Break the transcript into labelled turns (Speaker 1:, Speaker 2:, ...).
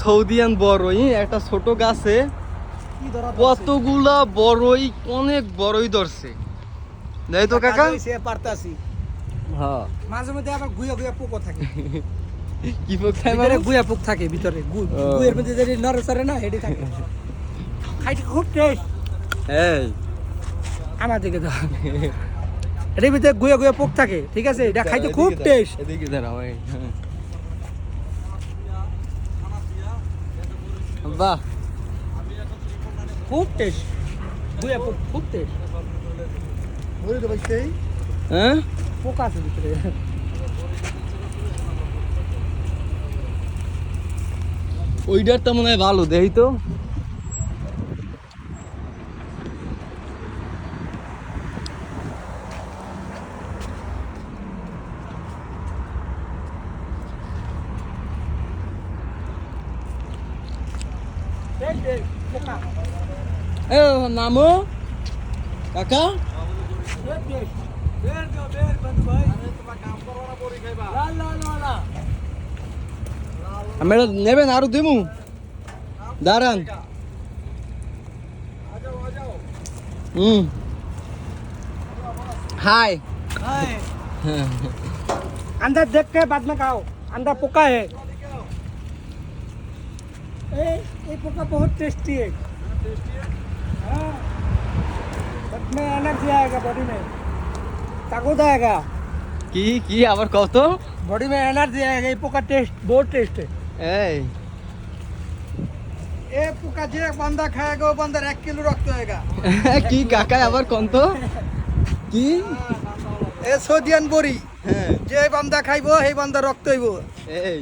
Speaker 1: সৌদিয়ান বড়ই একটা ছোট গাছে কতগুলা বড়ই, অনেক বড়ই ধরছে। যাই তো কাকা,
Speaker 2: পারতাছি।
Speaker 1: হ্যাঁ
Speaker 2: মাঝে মধ্যে আবার গুয়া গুয়া পোকও থাকে।
Speaker 1: কি পোক থাকে?
Speaker 2: ভিতরে গুয়া পোক থাকে ভিতরে, গুয়ের মধ্যে যদি নড়ে না হেডে থাকে। খাইতে খুব টেস্ট।
Speaker 1: এই
Speaker 2: আমার দিকে দাও। এর ভিতরে গুয়া গুয়া পোক থাকে, ঠিক আছে? এটা খাইতে খুব টেস্ট।
Speaker 1: এদিকে দাঁড়াও। বাহ,
Speaker 2: খুব টেস্ট। গুয়া পোক খুব টেস্ট।
Speaker 1: হ্যাঁ
Speaker 2: পোক আছে ভিতরে।
Speaker 1: ওইটার তো মনে হয় ভালো, দেখি তো। এ নামো কাকা, আমি নেবেন আরো দেবো, দাঁড়ান। हाय
Speaker 2: अंदर देख के बाद में खाओ, अंदर पोका है। ये पोका बहुत टेस्टी है। हाँ, बट में एनर्जी आएगा बॉडी में, ताकत आएगा
Speaker 1: की আবার কত
Speaker 2: बॉडी में एनर्जी आएगा। ये पोका टेस्ट बहुत टेस्ट है।
Speaker 1: এই
Speaker 2: ये पोका जो बंदा खाएगा वो बंदा 1 किलो रक्त होएगा।
Speaker 1: কি কাকা আবার কত কি?
Speaker 2: এ সৌদিয়ান বড়ি, যে বান্দা খাইবো সেই বান্দা রক্ত হইব।
Speaker 1: এই